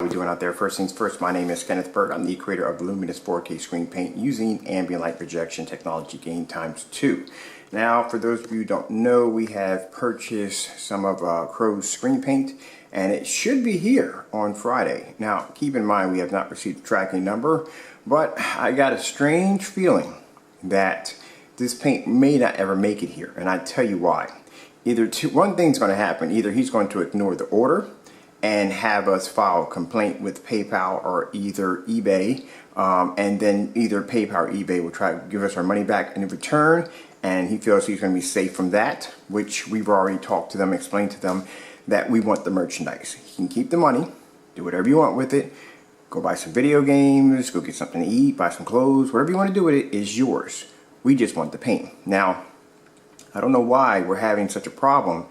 How are we doing out there? First things first, my name is Kenneth Bird. I'm the creator of Luminous 4K screen paint using ambient light projection technology gain ×2. Now, for those of you who don't know, we have purchased some of Crow's screen paint, and it should be here on Friday. Now, keep in mind we have not received a tracking number, but I got a strange feeling that this paint may not ever make it here, and I tell you why. One thing's going to happen. Either he's going to ignore the order and have us file a complaint with PayPal or either eBay, and then either PayPal or eBay will try to give us our money back in return, and he feels he's going to be safe from that, which we've already talked to them, explained to them that we want the merchandise. He can keep the money, do whatever you want with it, go buy some video games, go get something to eat, buy some clothes, whatever you want to do with it is yours. We just want the paint. Now, I don't know why we're having such a problem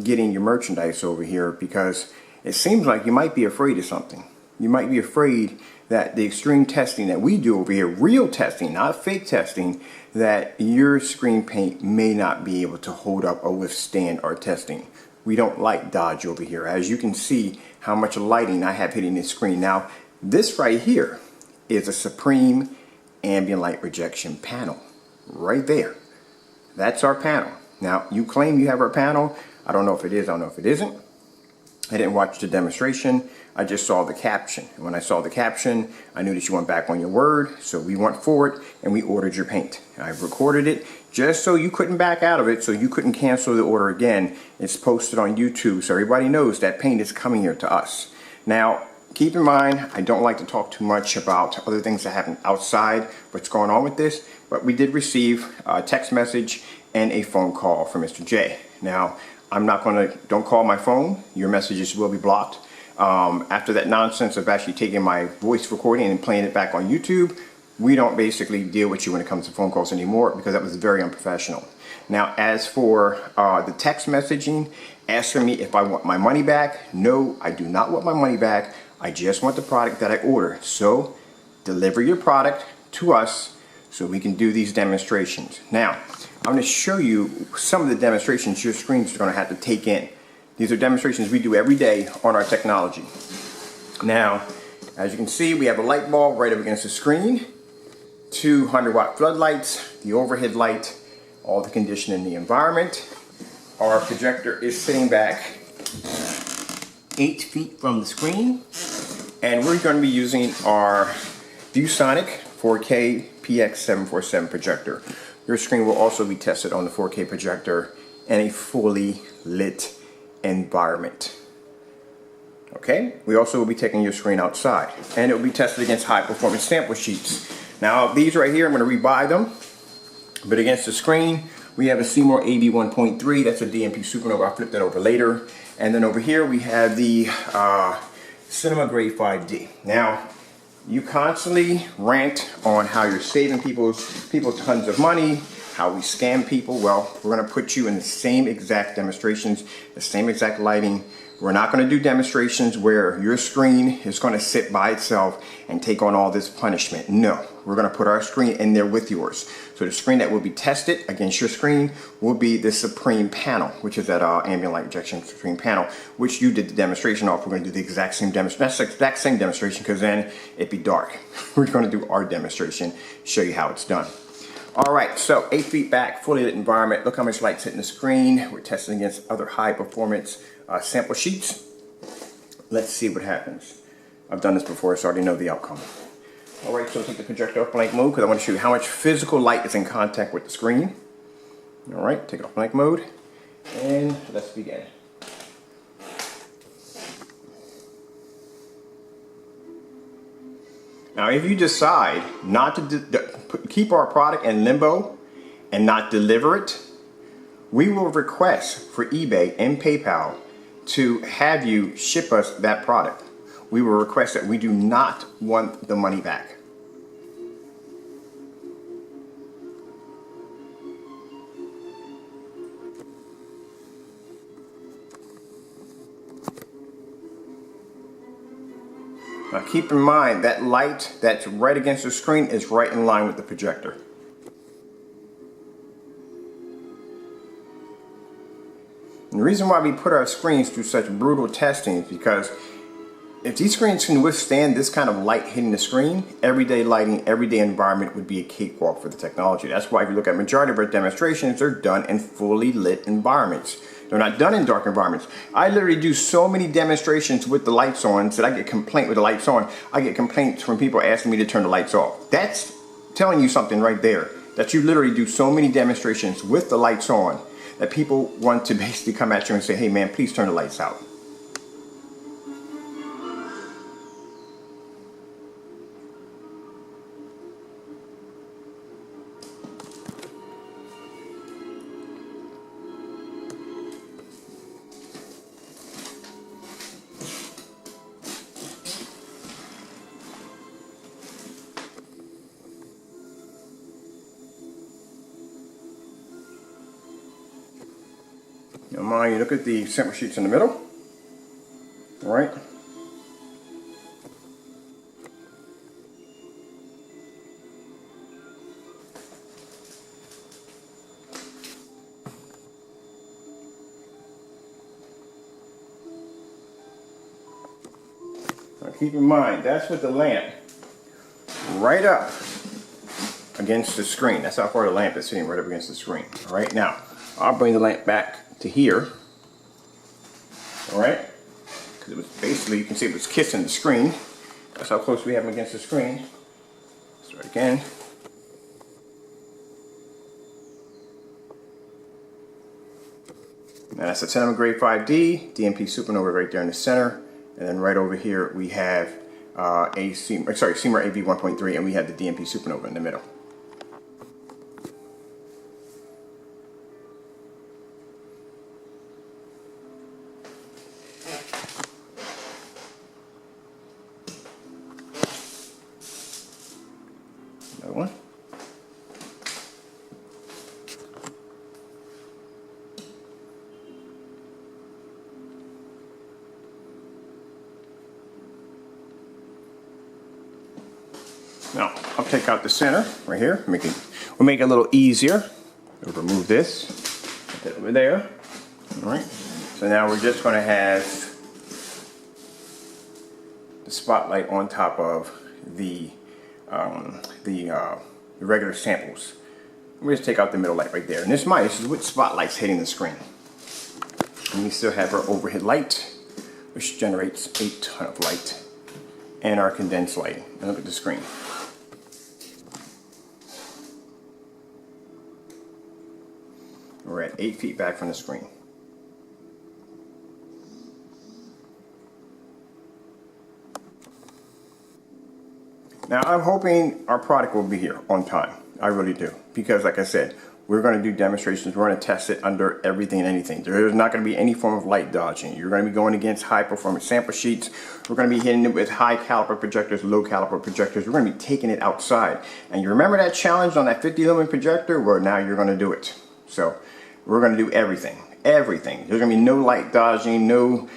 getting your merchandise over here, because it seems like you might be afraid of something. You might be afraid that the extreme testing that we do over here, real testing, not fake testing, that your screen paint may not be able to hold up or withstand our testing. We don't like dodge over here. As you can see how much lighting I have hitting this screen. Now, this right here is a Supreme ambient light projection panel. Right there. That's our panel. Now, you claim you have our panel. I don't know if it is, I don't know if it isn't. I didn't watch the demonstration. I just saw the caption. And when I saw the caption, I knew that you went back on your word. So we went forward and we ordered your paint. I've recorded it just so you couldn't back out of it, so you couldn't cancel the order again. It's posted on YouTube, so everybody knows that paint is coming here to us. Now, keep in mind, I don't like to talk too much about other things that happen outside what's going on with this, but we did receive a text message and a phone call from Mr. J. Now, don't call my phone. Your messages will be blocked. After that nonsense of actually taking my voice recording and playing it back on YouTube, we don't basically deal with you when it comes to phone calls anymore, because that was very unprofessional. Now, as for the text messaging, asking me if I want my money back, no, I do not want my money back. I just want the product that I ordered. So, deliver your product to us so we can do these demonstrations. Now, I'm going to show you some of the demonstrations your screens are going to have to take in. These are demonstrations we do every day on our technology. Now, as you can see, we have a light bulb right up against the screen, 200-watt floodlights, the overhead light, all the condition in the environment. Our projector is sitting back 8 feet from the screen, and we're going to be using our ViewSonic 4K PX747 projector. Your screen will also be tested on the 4K projector in a fully lit environment. Okay, we also will be taking your screen outside, and it will be tested against high performance sample sheets. Now, these right here, I'm going to rebuy them, but against the screen, we have a Seymour AV.1.3. That's a DMP supernova. I'll flip that over later. And then over here, we have the cingrey 5D. Now, you constantly rant on how you're saving people tons of money, how we scam people. Well, we're going to put you in the same exact demonstrations, the same exact lighting. We're not going to do demonstrations where your screen is going to sit by itself and take on all this punishment. No, we're going to put our screen in there with yours. So the screen that will be tested against your screen will be the Supreme panel, which is that ambient light projection Supreme panel, which you did the demonstration off. We're going to do the exact same demonstration. That's the exact same demonstration, because then it'd be dark. We're going to do our demonstration, show you how it's done. All right, so 8 feet back, fully lit environment. Look how much light's hitting the screen. We're testing against other high performance sample sheets. Let's see what happens. I've done this before, so I already know the outcome. All right, so take the projector off blank mode, because I want to show you how much physical light is in contact with the screen. All right, take it off blank mode, and let's begin. Now, if you decide not to keep our product in limbo and not deliver it, we will request for eBay and PayPal to have you ship us that product. We will request that. We do not want the money back. Now keep in mind that light that's right against the screen is right in line with the projector. And the reason why we put our screens through such brutal testing is because if these screens can withstand this kind of light hitting the screen, everyday lighting, everyday environment would be a cakewalk for the technology. That's why if you look at majority of our demonstrations, they're done in fully lit environments. They're not done in dark environments. I literally do so many demonstrations with the lights on that I get complaint with the lights on. I get complaints from people asking me to turn the lights off. That's telling you something right there, that you literally do so many demonstrations with the lights on that people want to basically come at you and say, hey man, please turn the lights out. Now mind you, look at the sample sheets in the middle. All right. Now keep in mind, that's with the lamp right up against the screen. That's how far the lamp is sitting, right up against the screen. All right, now I'll bring the lamp back to here. All right, because it was basically, you can see it was kissing the screen. That's how close we have them against the screen. Start again. Now that's the cinema grade 5D, DMP supernova right there in the center. And then right over here we have Seymour AV.1.3, and we have the DMP supernova in the middle. Another one. Now, I'll take out the center right here. We'll make it a little easier. We'll remove this, put that over there. All right. So now we're just going to have the spotlight on top of the regular samples. We just take out the middle light right there. And this is with spotlights hitting the screen. And we still have our overhead light, which generates a ton of light, and our condensed lighting. And look at the screen. We're at 8 feet back from the screen. Now I'm hoping our product will be here on time. I really do. Because like I said, we're going to do demonstrations. We're going to test it under everything and anything. There is not going to be any form of light dodging. You're going to be going against high performance sample sheets. We're going to be hitting it with high caliper projectors, low caliper projectors. We're going to be taking it outside. And you remember that challenge on that 50 lumen projector? Well, now you're going to do it. So we're going to do everything. Everything. There's going to be no light dodging, no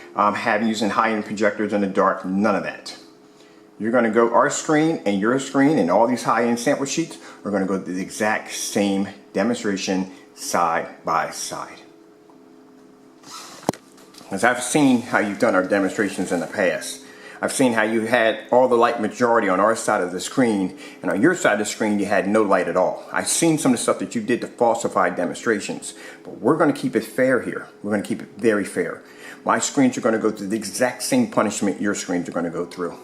using high-end projectors in the dark, none of that. You're going to go, our screen and your screen and all these high-end sample sheets are going to go to the exact same demonstration side by side. As I've seen how you've done our demonstrations in the past. I've seen how you had all the light majority on our side of the screen, and on your side of the screen you had no light at all. I've seen some of the stuff that you did to falsify demonstrations, but we're going to keep it fair here. We're going to keep it very fair. My screens are going to go through the exact same punishment your screens are going to go through.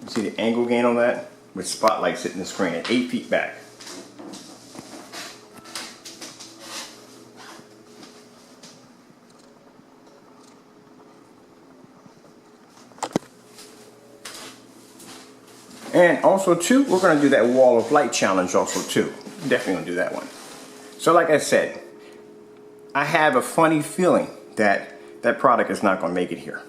See the angle gain on that? With spotlights hitting the screen at 8 feet back. And also too, we're going to do that wall of light challenge also too. Definitely going to do that one. So like I said, I have a funny feeling that that product is not going to make it here.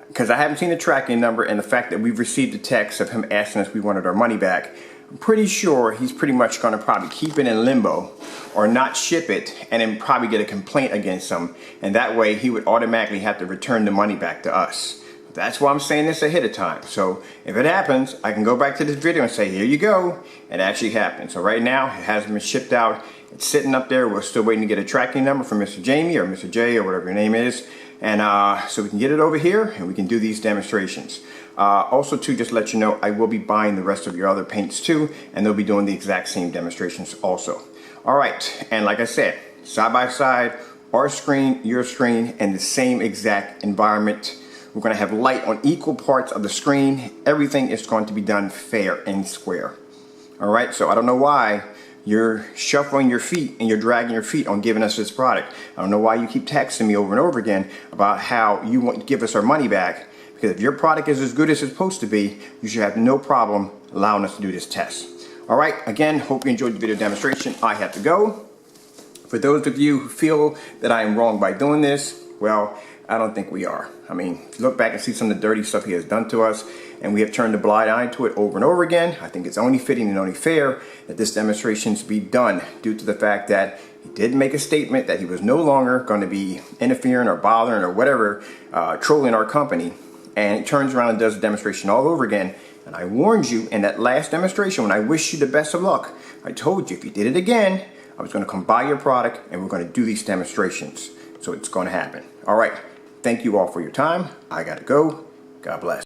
Because I haven't seen the tracking number, and the fact that we've received a text of him asking us if we wanted our money back, I'm pretty sure he's pretty much going to probably keep it in limbo or not ship it and then probably get a complaint against him. And that way he would automatically have to return the money back to us. That's why I'm saying this ahead of time. So if it happens, I can go back to this video and say, here you go. It actually happened. So right now it hasn't been shipped out. It's sitting up there. We're still waiting to get a tracking number from Mr. Jamie or Mr. J or whatever your name is. And so we can get it over here and we can do these demonstrations. Also too, just to let you know, I will be buying the rest of your other paints too, and they'll be doing the exact same demonstrations also. All right, and like I said, side by side, our screen, your screen, and the same exact environment. We're going to have light on equal parts of the screen. Everything is going to be done fair and square. All right, so I don't know why you're shuffling your feet and you're dragging your feet on giving us this product. I don't know why you keep texting me over and over again about how you want to give us our money back. Because if your product is as good as it's supposed to be, you should have no problem allowing us to do this test. All right, again, hope you enjoyed the video demonstration. I have to go. For those of you who feel that I am wrong by doing this, well, I don't think we are. I mean, if you look back and see some of the dirty stuff he has done to us, and we have turned a blind eye to it over and over again, I think it's only fitting and only fair that this demonstration be done due to the fact that he did make a statement that he was no longer going to be interfering or bothering or whatever, trolling our company. And he turns around and does the demonstration all over again. And I warned you in that last demonstration when I wished you the best of luck. I told you if you did it again, I was going to come buy your product and we're going to do these demonstrations. So it's going to happen. All right. Thank you all for your time. I got to go. God bless.